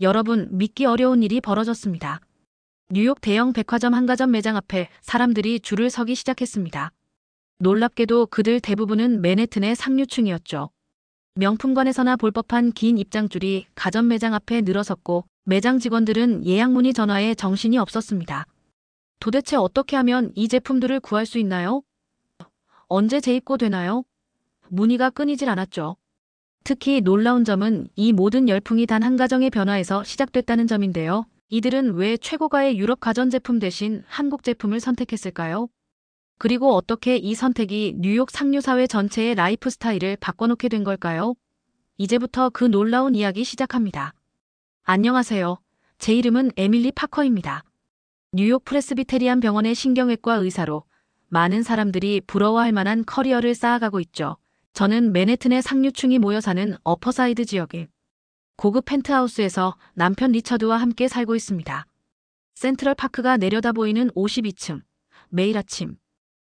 여러분, 믿기 어려운 일이 벌어졌습니다. 뉴욕 대형 백화점 한가점 매장 앞에 사람들이 줄을 서기 시작했습니다. 놀랍게도 그들 대부분은 맨해튼의 상류층이었죠. 명품관에서나 볼 법한 긴 입장줄이 가전 매장 앞에 늘어섰고 매장 직원들은 예약 문의 전화에 정신이 없었습니다. 도대체 어떻게 하면 이 제품들을 구할 수 있나요? 언제 재입고되나요? 문의가 끊이질 않았죠. 특히 놀라운 점은 이 모든 열풍이 단 한 가정의 변화에서 시작됐다는 점인데요. 이들은 왜 최고가의 유럽 가전제품 대신 한국 제품을 선택했을까요? 그리고 어떻게 이 선택이 뉴욕 상류사회 전체의 라이프 스타일을 바꿔놓게 된 걸까요? 이제부터 그 놀라운 이야기 시작합니다. 안녕하세요. 제 이름은 에밀리 파커입니다. 뉴욕 프레스비테리안 병원의 신경외과 의사로 많은 사람들이 부러워할 만한 커리어를 쌓아가고 있죠. 저는 맨해튼의 상류층이 모여 사는 어퍼사이드 지역의 고급 펜트하우스에서 남편 리처드와 함께 살고 있습니다. 센트럴 파크가 내려다 보이는 52층. 매일 아침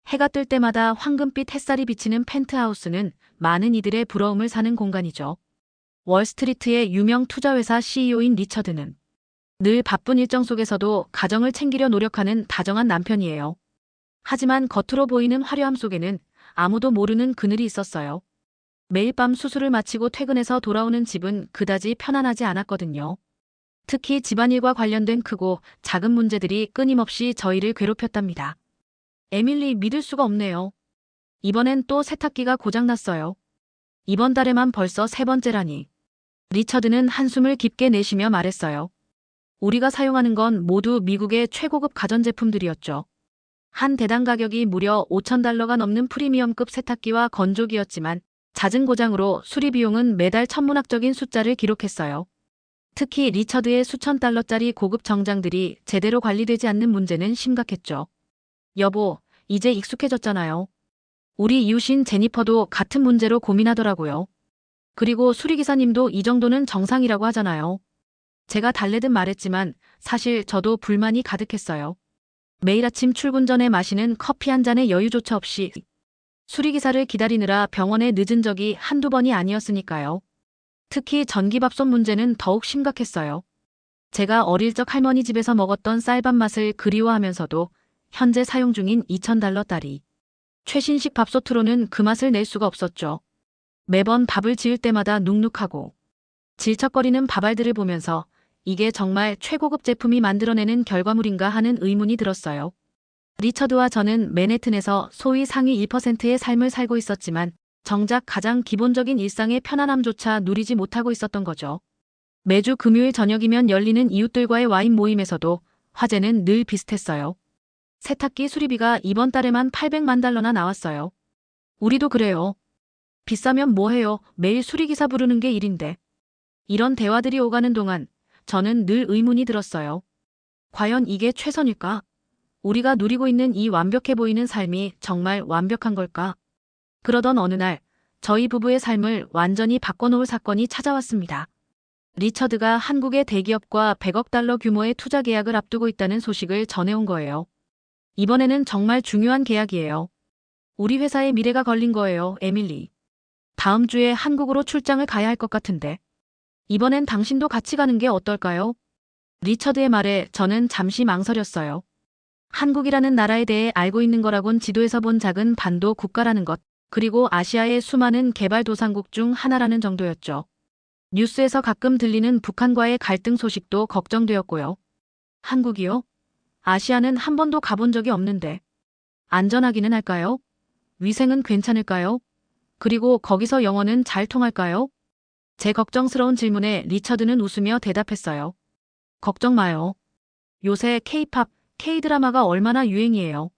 해가 뜰 때마다 황금빛 햇살이 비치는 펜트하우스는 많은 이들의 부러움을 사는 공간이죠. 월스트리트의 유명 투자회사 CEO인 리처드는 늘 바쁜 일정 속에서도 가정을 챙기려 노력하는 다정한 남편이에요. 하지만 겉으로 보이는 화려함 속에는 아무도 모르는 그늘이 있었어요. 매일 밤 수술을 마치고 퇴근해서 돌아오는 집은 그다지 편안하지 않았거든요. 특히 집안일과 관련된 크고 작은 문제들이 끊임없이 저희를 괴롭혔답니다. 에밀리, 믿을 수가 없네요. 이번엔 또 세탁기가 고장났어요. 이번 달에만 벌써 3번째라니. 리처드는 한숨을 깊게 내쉬며 말했어요. 우리가 사용하는 건 모두 미국의 최고급 가전제품들이었죠. 한 대당 가격이 무려 $5,000가 넘는 프리미엄급 세탁기와 건조기였지만 잦은 고장으로 수리 비용은 매달 천문학적인 숫자를 기록했어요. 특히 리처드의 수천 달러짜리 고급 정장들이 제대로 관리되지 않는 문제는 심각했죠. 여보, 이제 익숙해졌잖아요. 우리 이웃인 제니퍼도 같은 문제로 고민하더라고요. 그리고 수리기사님도 이 정도는 정상이라고 하잖아요. 제가 달래듯 말했지만 사실 저도 불만이 가득했어요. 매일 아침 출근 전에 마시는 커피 한 잔의 여유조차 없이 수리기사를 기다리느라 병원에 늦은 적이 한두 번이 아니었으니까요. 특히 전기밥솥 문제는 더욱 심각했어요. 제가 어릴 적 할머니 집에서 먹었던 쌀밥 맛을 그리워하면서도 현재 사용 중인 $2,000짜리 최신식 밥솥으로는 그 맛을 낼 수가 없었죠. 매번 밥을 지을 때마다 눅눅하고 질척거리는 밥알들을 보면서 이게 정말 최고급 제품이 만들어내는 결과물인가 하는 의문이 들었어요. 리처드와 저는 맨해튼에서 소위 상위 1%의 삶을 살고 있었지만 정작 가장 기본적인 일상의 편안함조차 누리지 못하고 있었던 거죠. 매주 금요일 저녁이면 열리는 이웃들과의 와인 모임에서도 화제는 늘 비슷했어요. 세탁기 수리비가 이번 달에만 $800만 나왔어요. 우리도 그래요. 비싸면 뭐해요. 매일 수리기사 부르는 게 일인데. 이런 대화들이 오가는 동안 저는 늘 의문이 들었어요. 과연 이게 최선일까? 우리가 누리고 있는 이 완벽해 보이는 삶이 정말 완벽한 걸까? 그러던 어느 날 저희 부부의 삶을 완전히 바꿔놓을 사건이 찾아왔습니다. 리처드가 한국의 대기업과 $100억 규모의 투자 계약을 앞두고 있다는 소식을 전해온 거예요. 이번에는 정말 중요한 계약이에요. 우리 회사의 미래가 걸린 거예요, 에밀리. 다음 주에 한국으로 출장을 가야 할 것 같은데. 이번엔 당신도 같이 가는 게 어떨까요? 리처드의 말에 저는 잠시 망설였어요. 한국이라는 나라에 대해 알고 있는 거라곤 지도에서 본 작은 반도 국가라는 것, 그리고 아시아의 수많은 개발도상국 중 하나라는 정도였죠. 뉴스에서 가끔 들리는 북한과의 갈등 소식도 걱정되었고요. 한국이요? 아시아는 한 번도 가본 적이 없는데. 안전하기는 할까요? 위생은 괜찮을까요? 그리고 거기서 영어는 잘 통할까요? 제 걱정스러운 질문에 리처드는 웃으며 대답했어요. 걱정 마요. 요새 K-팝, K-드라마가 얼마나 유행이에요.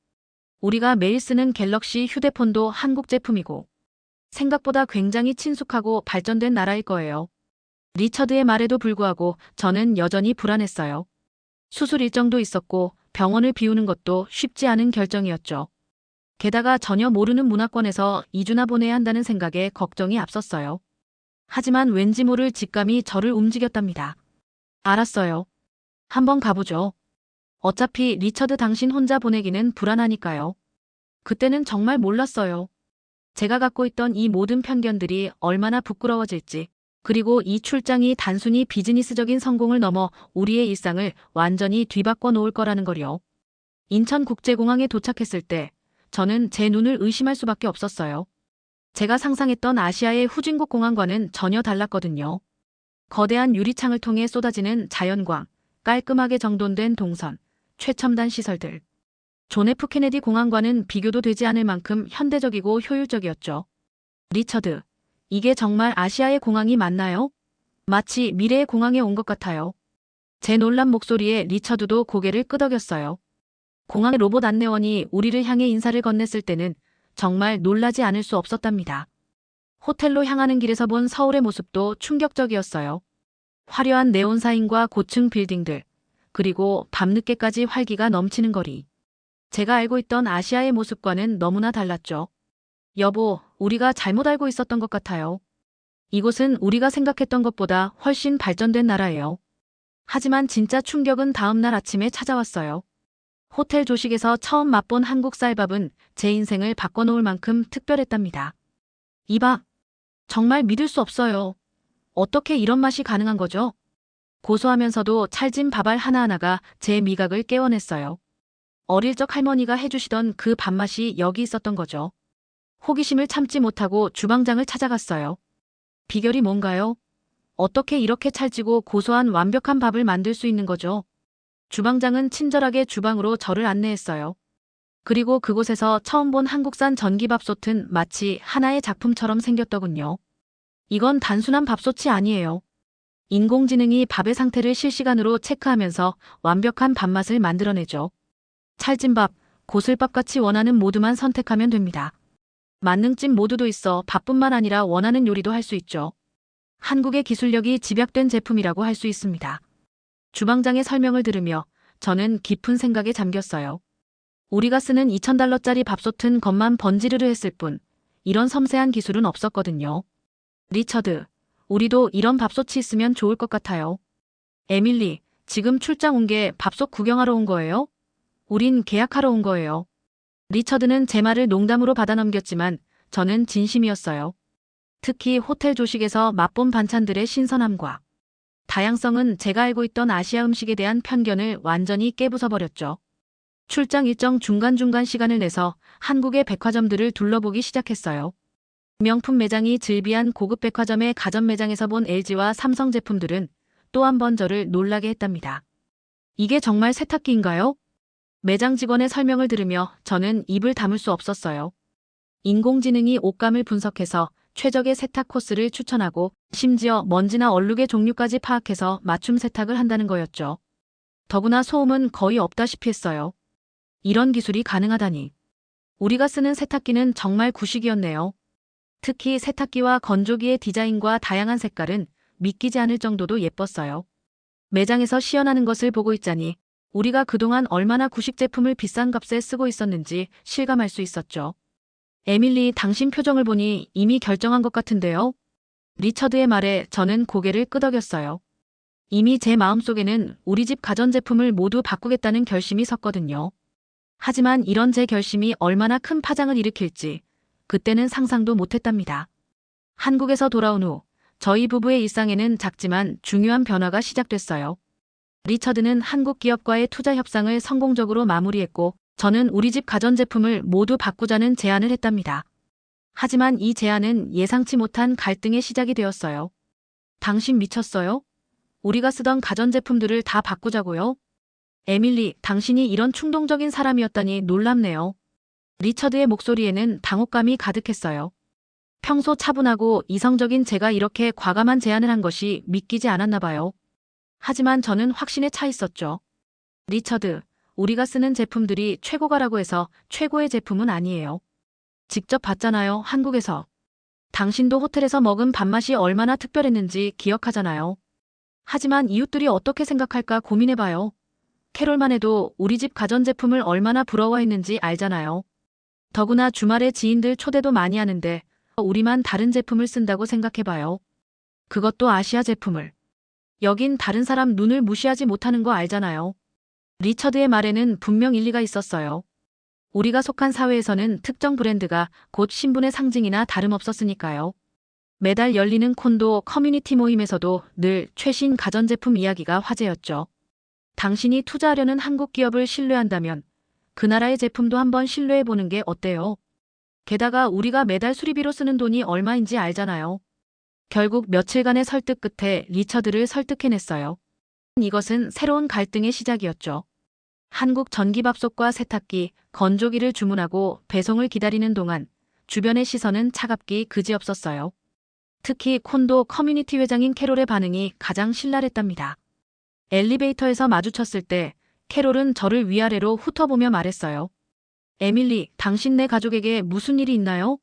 우리가 매일 쓰는 갤럭시 휴대폰도 한국 제품이고 생각보다 굉장히 친숙하고 발전된 나라일 거예요. 리처드의 말에도 불구하고 저는 여전히 불안했어요. 수술 일정도 있었고 병원을 비우는 것도 쉽지 않은 결정이었죠. 게다가 전혀 모르는 문화권에서 2주나 보내야 한다는 생각에 걱정이 앞섰어요. 하지만 왠지 모를 직감이 저를 움직였답니다. 알았어요. 한번 가보죠. 어차피 리처드 당신 혼자 보내기는 불안하니까요. 그때는 정말 몰랐어요. 제가 갖고 있던 이 모든 편견들이 얼마나 부끄러워질지, 그리고 이 출장이 단순히 비즈니스적인 성공을 넘어 우리의 일상을 완전히 뒤바꿔 놓을 거라는 거요. 인천국제공항에 도착했을 때 저는 제 눈을 의심할 수밖에 없었어요. 제가 상상했던 아시아의 후진국 공항과는 전혀 달랐거든요. 거대한 유리창을 통해 쏟아지는 자연광, 깔끔하게 정돈된 동선, 최첨단 시설들. 존 F 케네디 공항과는 비교도 되지 않을 만큼 현대적이고 효율적이었죠. 리처드, 이게 정말 아시아의 공항이 맞나요? 마치 미래의 공항에 온 것 같아요. 제 놀란 목소리에 리처드도 고개를 끄덕였어요. 공항의 로봇 안내원이 우리를 향해 인사를 건넸을 때는 정말 놀라지 않을 수 없었답니다. 호텔로 향하는 길에서 본 서울의 모습도 충격적이었어요. 화려한 네온 사인과 고층 빌딩들, 그리고 밤늦게까지 활기가 넘치는 거리. 제가 알고 있던 아시아의 모습과는 너무나 달랐죠. 여보, 우리가 잘못 알고 있었던 것 같아요. 이곳은 우리가 생각했던 것보다 훨씬 발전된 나라예요. 하지만 진짜 충격은 다음 날 아침에 찾아왔어요. 호텔 조식에서 처음 맛본 한국 쌀밥은 제 인생을 바꿔놓을 만큼 특별했답니다. 이 밥, 정말 믿을 수 없어요. 어떻게 이런 맛이 가능한 거죠? 고소하면서도 찰진 밥알 하나하나가 제 미각을 깨워냈어요. 어릴 적 할머니가 해주시던 그 밥맛이 여기 있었던 거죠. 호기심을 참지 못하고 주방장을 찾아갔어요. 비결이 뭔가요? 어떻게 이렇게 찰지고 고소한 완벽한 밥을 만들 수 있는 거죠? 주방장은 친절하게 주방으로 저를 안내했어요. 그리고 그곳에서 처음 본 한국산 전기밥솥은 마치 하나의 작품처럼 생겼더군요. 이건 단순한 밥솥이 아니에요. 인공지능이 밥의 상태를 실시간으로 체크하면서 완벽한 밥맛을 만들어내죠. 찰진 밥, 고슬밥같이 원하는 모두만 선택하면 됩니다. 만능집 모두도 있어 밥뿐만 아니라 원하는 요리도 할 수 있죠. 한국의 기술력이 집약된 제품이라고 할 수 있습니다. 주방장의 설명을 들으며 저는 깊은 생각에 잠겼어요. 우리가 쓰는 $2,000짜리 밥솥은 겉만 번지르르 했을 뿐 이런 섬세한 기술은 없었거든요. 리처드, 우리도 이런 밥솥이 있으면 좋을 것 같아요. 에밀리, 지금 출장 온 게 밥솥 구경하러 온 거예요? 우린 계약하러 온 거예요. 리처드는 제 말을 농담으로 받아넘겼지만 저는 진심이었어요. 특히 호텔 조식에서 맛본 반찬들의 신선함과 다양성은 제가 알고 있던 아시아 음식에 대한 편견을 완전히 깨부숴버렸죠. 출장 일정 중간중간 시간을 내서 한국의 백화점들을 둘러보기 시작했어요. 명품 매장이 즐비한 고급 백화점의 가전 매장에서 본 LG와 삼성 제품들은 또 한 번 저를 놀라게 했답니다. 이게 정말 세탁기인가요? 매장 직원의 설명을 들으며 저는 입을 다물 수 없었어요. 인공지능이 옷감을 분석해서 최적의 세탁 코스를 추천하고 심지어 먼지나 얼룩의 종류까지 파악해서 맞춤 세탁을 한다는 거였죠. 더구나 소음은 거의 없다시피 했어요. 이런 기술이 가능하다니. 우리가 쓰는 세탁기는 정말 구식이었네요. 특히 세탁기와 건조기의 디자인과 다양한 색깔은 믿기지 않을 정도도 예뻤어요. 매장에서 시연하는 것을 보고 있자니 우리가 그동안 얼마나 구식 제품을 비싼 값에 쓰고 있었는지 실감할 수 있었죠. 에밀리, 당신 표정을 보니 이미 결정한 것 같은데요? 리처드의 말에 저는 고개를 끄덕였어요. 이미 제 마음속에는 우리 집 가전제품을 모두 바꾸겠다는 결심이 섰거든요. 하지만 이런 제 결심이 얼마나 큰 파장을 일으킬지 그때는 상상도 못했답니다. 한국에서 돌아온 후 저희 부부의 일상에는 작지만 중요한 변화가 시작됐어요. 리처드는 한국 기업과의 투자 협상을 성공적으로 마무리했고 저는 우리 집 가전제품을 모두 바꾸자는 제안을 했답니다. 하지만 이 제안은 예상치 못한 갈등의 시작이 되었어요. 당신 미쳤어요? 우리가 쓰던 가전제품들을 다 바꾸자고요? 에밀리, 당신이 이런 충동적인 사람이었다니 놀랍네요. 리처드의 목소리에는 당혹감이 가득했어요. 평소 차분하고 이성적인 제가 이렇게 과감한 제안을 한 것이 믿기지 않았나 봐요. 하지만 저는 확신에 차 있었죠. 리처드, 우리가 쓰는 제품들이 최고가라고 해서 최고의 제품은 아니에요. 직접 봤잖아요, 한국에서. 당신도 호텔에서 먹은 밥맛이 얼마나 특별했는지 기억하잖아요. 하지만 이웃들이 어떻게 생각할까 고민해봐요. 캐롤만 해도 우리 집 가전제품을 얼마나 부러워했는지 알잖아요. 더구나 주말에 지인들 초대도 많이 하는데 우리만 다른 제품을 쓴다고 생각해봐요. 그것도 아시아 제품을. 여긴 다른 사람 눈을 무시하지 못하는 거 알잖아요. 리처드의 말에는 분명 일리가 있었어요. 우리가 속한 사회에서는 특정 브랜드가 곧 신분의 상징이나 다름없었으니까요. 매달 열리는 콘도 커뮤니티 모임에서도 늘 최신 가전제품 이야기가 화제였죠. 당신이 투자하려는 한국 기업을 신뢰한다면 그 나라의 제품도 한번 신뢰해보는 게 어때요? 게다가 우리가 매달 수리비로 쓰는 돈이 얼마인지 알잖아요. 결국 며칠간의 설득 끝에 리처드를 설득해냈어요. 이것은 새로운 갈등의 시작이었죠. 한국 전기밥솥과 세탁기, 건조기를 주문하고 배송을 기다리는 동안 주변의 시선은 차갑기 그지없었어요. 특히 콘도 커뮤니티 회장인 캐롤의 반응이 가장 신랄했답니다. 엘리베이터에서 마주쳤을 때 캐롤은 저를 위아래로 훑어보며 말했어요. 에밀리, 당신 네 가족에게 무슨 일이 있나요?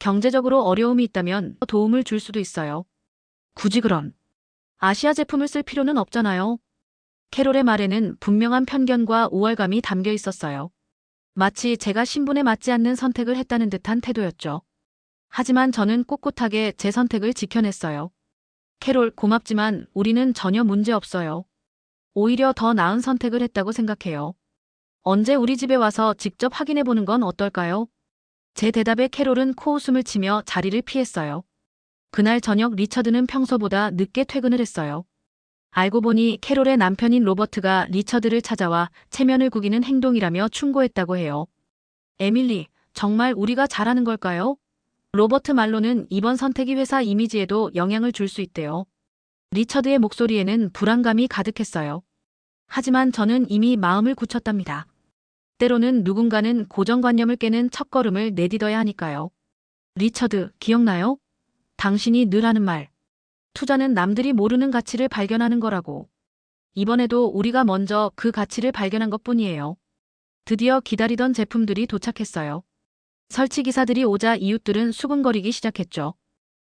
경제적으로 어려움이 있다면 도움을 줄 수도 있어요. 굳이 그런 아시아 제품을 쓸 필요는 없잖아요. 캐롤의 말에는 분명한 편견과 우월감이 담겨 있었어요. 마치 제가 신분에 맞지 않는 선택을 했다는 듯한 태도였죠. 하지만 저는 꼿꼿하게 제 선택을 지켜냈어요. 캐롤, 고맙지만 우리는 전혀 문제 없어요. 오히려 더 나은 선택을 했다고 생각해요. 언제 우리 집에 와서 직접 확인해보는 건 어떨까요? 제 대답에 캐롤은 코웃음을 치며 자리를 피했어요. 그날 저녁 리처드는 평소보다 늦게 퇴근을 했어요. 알고 보니 캐롤의 남편인 로버트가 리처드를 찾아와 체면을 구기는 행동이라며 충고했다고 해요. 에밀리, 정말 우리가 잘하는 걸까요? 로버트 말로는 이번 선택이 회사 이미지에도 영향을 줄 수 있대요. 리처드의 목소리에는 불안감이 가득했어요. 하지만 저는 이미 마음을 굳혔답니다. 때로는 누군가는 고정관념을 깨는 첫걸음을 내딛어야 하니까요. 리처드, 기억나요? 당신이 늘 하는 말. 투자는 남들이 모르는 가치를 발견하는 거라고. 이번에도 우리가 먼저 그 가치를 발견한 것뿐이에요. 드디어 기다리던 제품들이 도착했어요. 설치기사들이 오자 이웃들은 수군거리기 시작했죠.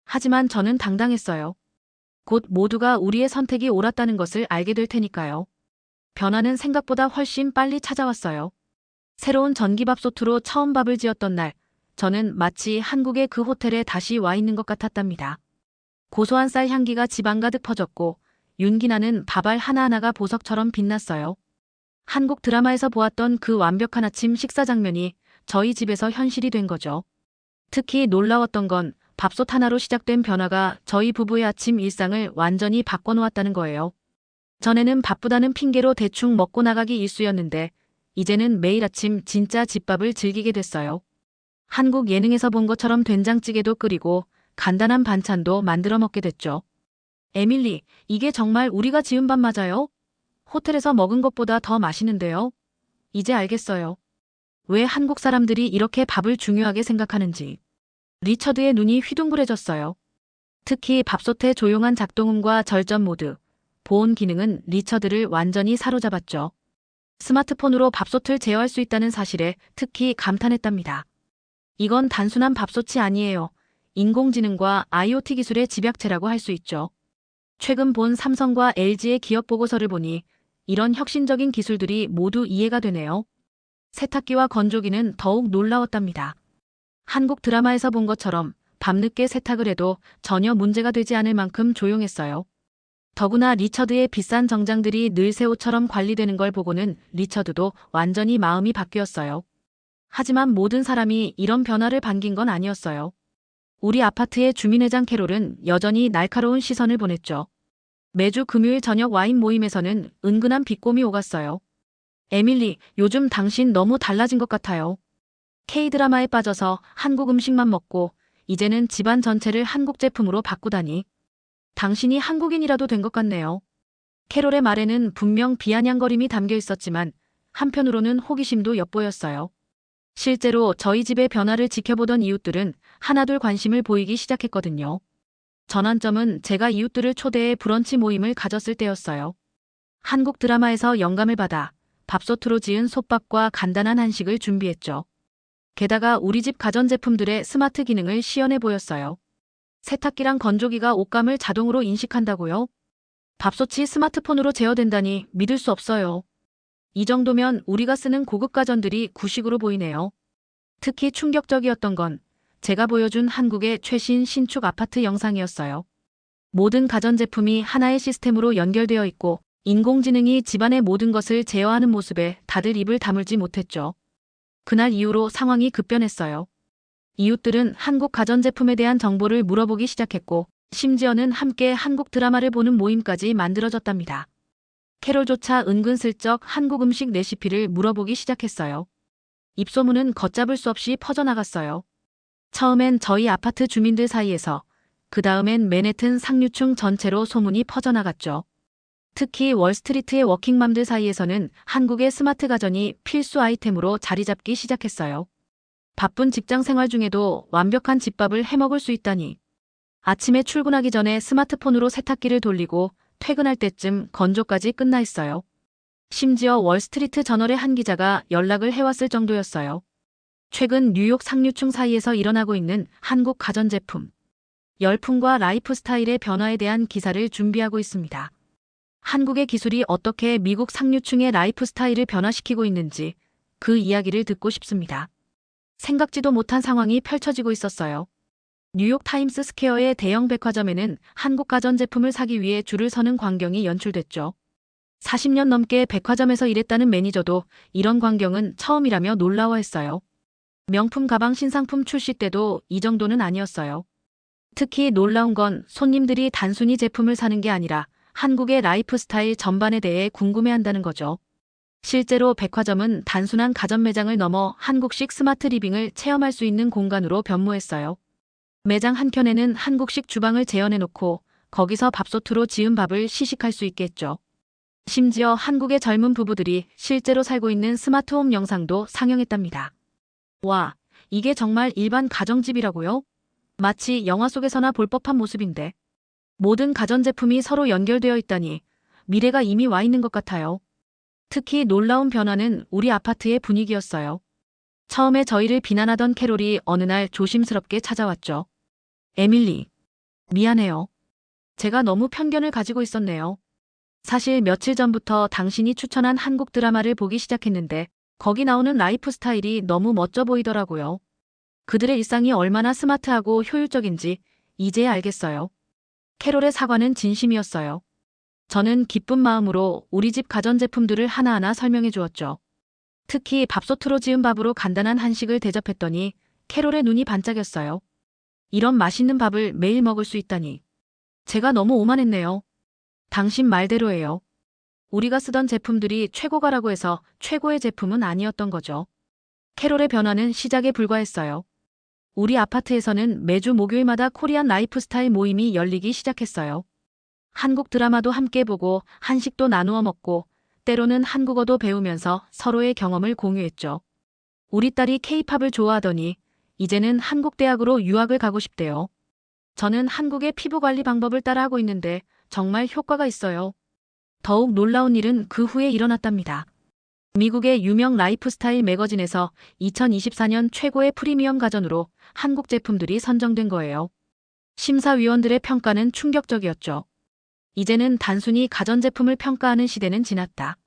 하지만 저는 당당했어요. 곧 모두가 우리의 선택이 옳았다는 것을 알게 될 테니까요. 변화는 생각보다 훨씬 빨리 찾아왔어요. 새로운 전기밥솥으로 처음 밥을 지었던 날, 저는 마치 한국의 그 호텔에 다시 와 있는 것 같았답니다. 고소한 쌀 향기가 집안 가득 퍼졌고 윤기 나는 밥알 하나하나가 보석처럼 빛났어요. 한국 드라마에서 보았던 그 완벽한 아침 식사 장면이 저희 집에서 현실이 된 거죠. 특히 놀라웠던 건 밥솥 하나로 시작된 변화가 저희 부부의 아침 일상을 완전히 바꿔놓았다는 거예요. 전에는 바쁘다는 핑계로 대충 먹고 나가기 일쑤였는데 이제는 매일 아침 진짜 집밥을 즐기게 됐어요. 한국 예능에서 본 것처럼 된장찌개도 끓이고 간단한 반찬도 만들어 먹게 됐죠. 에밀리, 이게 정말 우리가 지은 밥 맞아요? 호텔에서 먹은 것보다 더 맛있는데요? 이제 알겠어요. 왜 한국 사람들이 이렇게 밥을 중요하게 생각하는지. 리처드의 눈이 휘둥그레졌어요. 특히 밥솥의 조용한 작동음과 절전 모드, 보온 기능은 리처드를 완전히 사로잡았죠. 스마트폰으로 밥솥을 제어할 수 있다는 사실에 특히 감탄했답니다. 이건 단순한 밥솥이 아니에요. 인공지능과 IoT 기술의 집약체라고 할 수 있죠. 최근 본 삼성과 LG의 기업 보고서를 보니 이런 혁신적인 기술들이 모두 이해가 되네요. 세탁기와 건조기는 더욱 놀라웠답니다. 한국 드라마에서 본 것처럼 밤늦게 세탁을 해도 전혀 문제가 되지 않을 만큼 조용했어요. 더구나 리처드의 비싼 정장들이 늘 새 옷처럼 관리되는 걸 보고는 리처드도 완전히 마음이 바뀌었어요. 하지만 모든 사람이 이런 변화를 반긴 건 아니었어요. 우리 아파트의 주민회장 캐롤은 여전히 날카로운 시선을 보냈죠. 매주 금요일 저녁 와인 모임에서는 은근한 비꼼이 오갔어요. 에밀리, 요즘 당신 너무 달라진 것 같아요. K-드라마에 빠져서 한국 음식만 먹고 이제는 집안 전체를 한국 제품으로 바꾸다니. 당신이 한국인이라도 된 것 같네요. 캐롤의 말에는 분명 비아냥거림이 담겨 있었지만 한편으로는 호기심도 엿보였어요. 실제로 저희 집의 변화를 지켜보던 이웃들은 하나둘 관심을 보이기 시작했거든요. 전환점은 제가 이웃들을 초대해 브런치 모임을 가졌을 때였어요. 한국 드라마에서 영감을 받아 밥솥으로 지은 솥밥과 간단한 한식을 준비했죠. 게다가 우리 집 가전제품들의 스마트 기능을 시연해 보였어요. 세탁기랑 건조기가 옷감을 자동으로 인식한다고요? 밥솥이 스마트폰으로 제어된다니 믿을 수 없어요. 이 정도면 우리가 쓰는 고급 가전들이 구식으로 보이네요. 특히 충격적이었던 건 제가 보여준 한국의 최신 신축 아파트 영상이었어요. 모든 가전제품이 하나의 시스템으로 연결되어 있고 인공지능이 집안의 모든 것을 제어하는 모습에 다들 입을 다물지 못했죠. 그날 이후로 상황이 급변했어요. 이웃들은 한국 가전제품에 대한 정보를 물어보기 시작했고, 심지어는 함께 한국 드라마를 보는 모임까지 만들어졌답니다. 캐롤조차 은근슬쩍 한국 음식 레시피를 물어보기 시작했어요. 입소문은 걷잡을 수 없이 퍼져나갔어요. 처음엔 저희 아파트 주민들 사이에서, 그 다음엔 맨해튼 상류층 전체로 소문이 퍼져나갔죠. 특히 월스트리트의 워킹맘들 사이에서는 한국의 스마트 가전이 필수 아이템으로 자리 잡기 시작했어요. 바쁜 직장 생활 중에도 완벽한 집밥을 해먹을 수 있다니. 아침에 출근하기 전에 스마트폰으로 세탁기를 돌리고 퇴근할 때쯤 건조까지 끝나 있어요. 심지어 월스트리트 저널의 한 기자가 연락을 해왔을 정도였어요. 최근 뉴욕 상류층 사이에서 일어나고 있는 한국 가전제품 열풍과 라이프 스타일의 변화에 대한 기사를 준비하고 있습니다. 한국의 기술이 어떻게 미국 상류층의 라이프 스타일을 변화시키고 있는지 그 이야기를 듣고 싶습니다. 생각지도 못한 상황이 펼쳐지고 있었어요. 뉴욕 타임스 스퀘어의 대형 백화점에는 한국 가전제품을 사기 위해 줄을 서는 광경이 연출됐죠. 40년 넘게 백화점에서 일했다는 매니저도 이런 광경은 처음이라며 놀라워했어요. 명품 가방 신상품 출시 때도 이 정도는 아니었어요. 특히 놀라운 건 손님들이 단순히 제품을 사는 게 아니라 한국의 라이프 스타일 전반에 대해 궁금해한다는 거죠. 실제로 백화점은 단순한 가전 매장을 넘어 한국식 스마트 리빙을 체험할 수 있는 공간으로 변모했어요. 매장 한켠에는 한국식 주방을 재현해놓고 거기서 밥솥으로 지은 밥을 시식할 수 있게 했죠. 심지어 한국의 젊은 부부들이 실제로 살고 있는 스마트홈 영상도 상영했답니다. 와, 이게 정말 일반 가정집이라고요? 마치 영화 속에서나 볼 법한 모습인데. 모든 가전제품이 서로 연결되어 있다니 미래가 이미 와 있는 것 같아요. 특히 놀라운 변화는 우리 아파트의 분위기였어요. 처음에 저희를 비난하던 캐롤이 어느 날 조심스럽게 찾아왔죠. 에밀리, 미안해요. 제가 너무 편견을 가지고 있었네요. 사실 며칠 전부터 당신이 추천한 한국 드라마를 보기 시작했는데 거기 나오는 라이프 스타일이 너무 멋져 보이더라고요. 그들의 일상이 얼마나 스마트하고 효율적인지 이제야 알겠어요. 캐롤의 사과는 진심이었어요. 저는 기쁜 마음으로 우리 집 가전제품들을 하나하나 설명해 주었죠. 특히 밥솥으로 지은 밥으로 간단한 한식을 대접했더니 캐롤의 눈이 반짝였어요. 이런 맛있는 밥을 매일 먹을 수 있다니. 제가 너무 오만했네요. 당신 말대로예요. 우리가 쓰던 제품들이 최고가라고 해서 최고의 제품은 아니었던 거죠. 캐롤의 변화는 시작에 불과했어요. 우리 아파트에서는 매주 목요일마다 코리안 라이프 스타일 모임이 열리기 시작했어요. 한국 드라마도 함께 보고 한식도 나누어 먹고 때로는 한국어도 배우면서 서로의 경험을 공유했죠. 우리 딸이 K-팝을 좋아하더니 이제는 한국 대학으로 유학을 가고 싶대요. 저는 한국의 피부 관리 방법을 따라하고 있는데 정말 효과가 있어요. 더욱 놀라운 일은 그 후에 일어났답니다. 미국의 유명 라이프스타일 매거진에서 2024년 최고의 프리미엄 가전으로 한국 제품들이 선정된 거예요. 심사위원들의 평가는 충격적이었죠. 이제는 단순히 가전제품을 평가하는 시대는 지났다.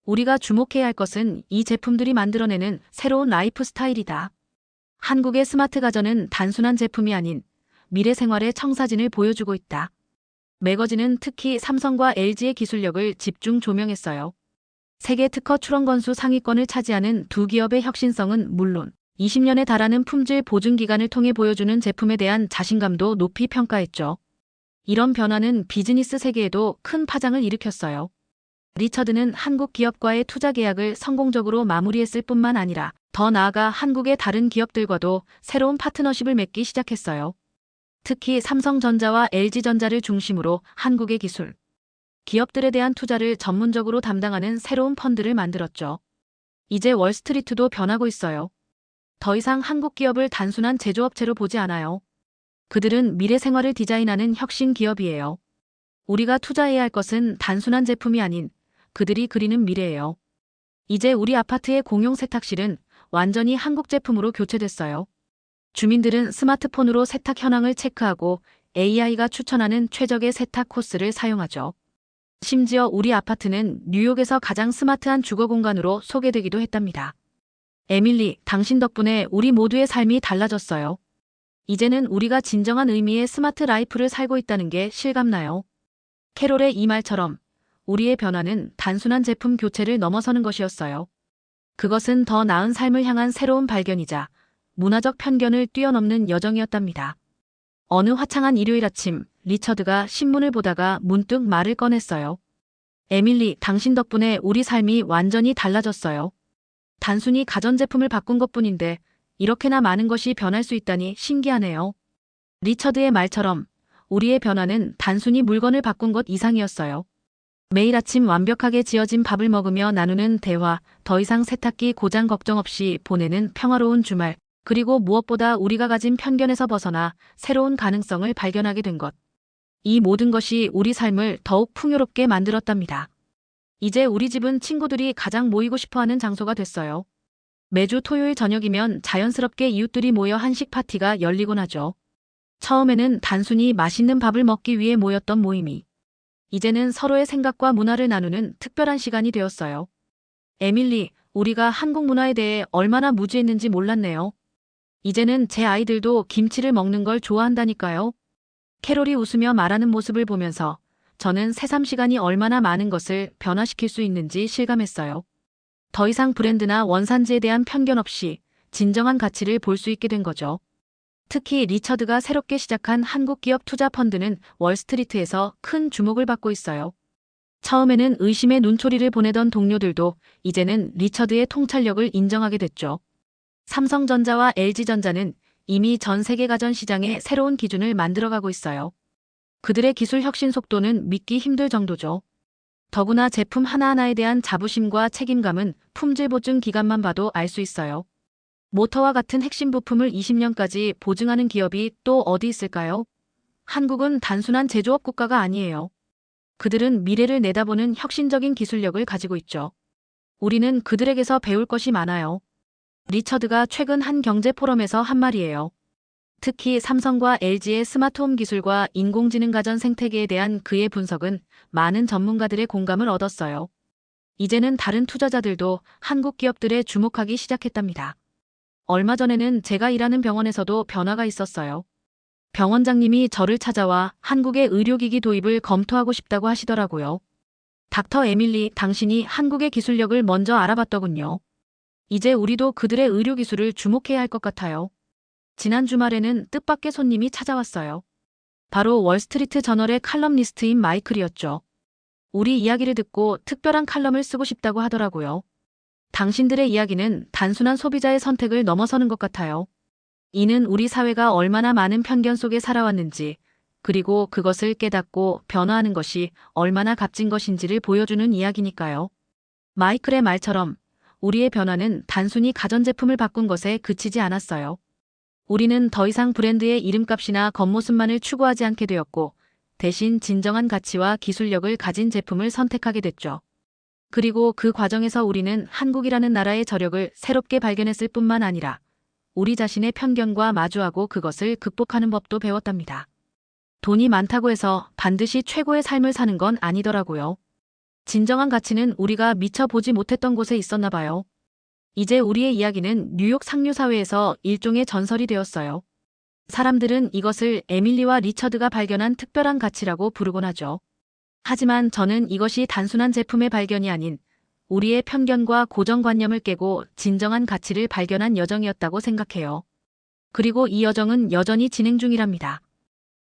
우리가 주목해야 할 것은 이 제품들이 만들어내는 새로운 라이프 스타일이다. 한국의 스마트 가전은 단순한 제품이 아닌 미래 생활의 청사진을 보여주고 있다. 매거진은 특히 삼성과 LG의 기술력을 집중 조명했어요. 세계 특허 출원 건수 상위권을 차지하는 두 기업의 혁신성은 물론 20년에 달하는 품질 보증 기간을 통해 보여주는 제품에 대한 자신감도 높이 평가했죠. 이런 변화는 비즈니스 세계에도 큰 파장을 일으켰어요. 리처드는 한국 기업과의 투자 계약을 성공적으로 마무리했을 뿐만 아니라 더 나아가 한국의 다른 기업들과도 새로운 파트너십을 맺기 시작했어요. 특히 삼성전자와 LG전자를 중심으로 한국의 기술, 기업들에 대한 투자를 전문적으로 담당하는 새로운 펀드를 만들었죠. 이제 월스트리트도 변하고 있어요. 더 이상 한국 기업을 단순한 제조업체로 보지 않아요. 그들은 미래 생활을 디자인하는 혁신 기업이에요. 우리가 투자해야 할 것은 단순한 제품이 아닌 그들이 그리는 미래예요. 이제 우리 아파트의 공용 세탁실은 완전히 한국 제품으로 교체됐어요. 주민들은 스마트폰으로 세탁 현황을 체크하고 AI가 추천하는 최적의 세탁 코스를 사용하죠. 심지어 우리 아파트는 뉴욕에서 가장 스마트한 주거 공간으로 소개되기도 했답니다. 에밀리, 당신 덕분에 우리 모두의 삶이 달라졌어요. 이제는 우리가 진정한 의미의 스마트 라이프를 살고 있다는 게 실감나요. 캐롤의 이 말처럼 우리의 변화는 단순한 제품 교체를 넘어서는 것이었어요. 그것은 더 나은 삶을 향한 새로운 발견이자 문화적 편견을 뛰어넘는 여정이었답니다. 어느 화창한 일요일 아침, 리처드가 신문을 보다가 문득 말을 꺼냈어요. 에밀리, 당신 덕분에 우리 삶이 완전히 달라졌어요. 단순히 가전제품을 바꾼 것뿐인데 이렇게나 많은 것이 변할 수 있다니 신기하네요. 리처드의 말처럼 우리의 변화는 단순히 물건을 바꾼 것 이상이었어요. 매일 아침 완벽하게 지어진 밥을 먹으며 나누는 대화, 더 이상 세탁기 고장 걱정 없이 보내는 평화로운 주말, 그리고 무엇보다 우리가 가진 편견에서 벗어나 새로운 가능성을 발견하게 된 것. 이 모든 것이 우리 삶을 더욱 풍요롭게 만들었답니다. 이제 우리 집은 친구들이 가장 모이고 싶어하는 장소가 됐어요. 매주 토요일 저녁이면 자연스럽게 이웃들이 모여 한식 파티가 열리곤 하죠. 처음에는 단순히 맛있는 밥을 먹기 위해 모였던 모임이 이제는 서로의 생각과 문화를 나누는 특별한 시간이 되었어요. 에밀리, 우리가 한국 문화에 대해 얼마나 무지했는지 몰랐네요. 이제는 제 아이들도 김치를 먹는 걸 좋아한다니까요. 캐롤이 웃으며 말하는 모습을 보면서 저는 새삼 시간이 얼마나 많은 것을 변화시킬 수 있는지 실감했어요. 더 이상 브랜드나 원산지에 대한 편견 없이 진정한 가치를 볼 수 있게 된 거죠. 특히 리처드가 새롭게 시작한 한국 기업 투자 펀드는 월스트리트에서 큰 주목을 받고 있어요. 처음에는 의심의 눈초리를 보내던 동료들도 이제는 리처드의 통찰력을 인정하게 됐죠. 삼성전자와 LG전자는 이미 전 세계 가전 시장에 새로운 기준을 만들어가고 있어요. 그들의 기술 혁신 속도는 믿기 힘들 정도죠. 더구나 제품 하나하나에 대한 자부심과 책임감은 품질 보증 기간만 봐도 알 수 있어요. 모터와 같은 핵심 부품을 20년까지 보증하는 기업이 또 어디 있을까요? 한국은 단순한 제조업 국가가 아니에요. 그들은 미래를 내다보는 혁신적인 기술력을 가지고 있죠. 우리는 그들에게서 배울 것이 많아요. 리처드가 최근 한 경제 포럼에서 한 말이에요. 특히 삼성과 LG의 스마트홈 기술과 인공지능 가전 생태계에 대한 그의 분석은 많은 전문가들의 공감을 얻었어요. 이제는 다른 투자자들도 한국 기업들에 주목하기 시작했답니다. 얼마 전에는 제가 일하는 병원에서도 변화가 있었어요. 병원장님이 저를 찾아와 한국의 의료기기 도입을 검토하고 싶다고 하시더라고요. 닥터 에밀리, 당신이 한국의 기술력을 먼저 알아봤더군요. 이제 우리도 그들의 의료기술을 주목해야 할 것 같아요. 지난 주말에는 뜻밖의 손님이 찾아왔어요. 바로 월스트리트 저널의 칼럼니스트인 마이클이었죠. 우리 이야기를 듣고 특별한 칼럼을 쓰고 싶다고 하더라고요. 당신들의 이야기는 단순한 소비자의 선택을 넘어서는 것 같아요. 이는 우리 사회가 얼마나 많은 편견 속에 살아왔는지, 그리고 그것을 깨닫고 변화하는 것이 얼마나 값진 것인지를 보여주는 이야기니까요. 마이클의 말처럼 우리의 변화는 단순히 가전제품을 바꾼 것에 그치지 않았어요. 우리는 더 이상 브랜드의 이름값이나 겉모습만을 추구하지 않게 되었고, 대신 진정한 가치와 기술력을 가진 제품을 선택하게 됐죠. 그리고 그 과정에서 우리는 한국이라는 나라의 저력을 새롭게 발견했을 뿐만 아니라 우리 자신의 편견과 마주하고 그것을 극복하는 법도 배웠답니다. 돈이 많다고 해서 반드시 최고의 삶을 사는 건 아니더라고요. 진정한 가치는 우리가 미처 보지 못했던 곳에 있었나 봐요. 이제 우리의 이야기는 뉴욕 상류 사회에서 일종의 전설이 되었어요. 사람들은 이것을 에밀리와 리처드가 발견한 특별한 가치라고 부르곤 하죠. 하지만 저는 이것이 단순한 제품의 발견이 아닌 우리의 편견과 고정관념을 깨고 진정한 가치를 발견한 여정이었다고 생각해요. 그리고 이 여정은 여전히 진행 중이랍니다.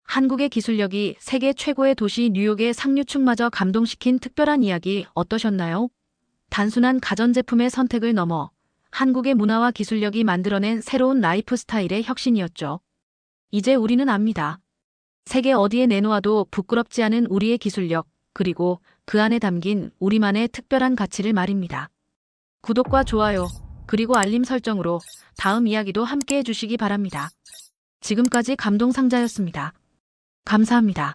한국의 기술력이 세계 최고의 도시 뉴욕의 상류층마저 감동시킨 특별한 이야기 어떠셨나요? 단순한 가전제품의 선택을 넘어 한국의 문화와 기술력이 만들어낸 새로운 라이프 스타일의 혁신이었죠. 이제 우리는 압니다. 세계 어디에 내놓아도 부끄럽지 않은 우리의 기술력, 그리고 그 안에 담긴 우리만의 특별한 가치를 말입니다. 구독과 좋아요, 그리고 알림 설정으로 다음 이야기도 함께 해주시기 바랍니다. 지금까지 감동상자였습니다. 감사합니다.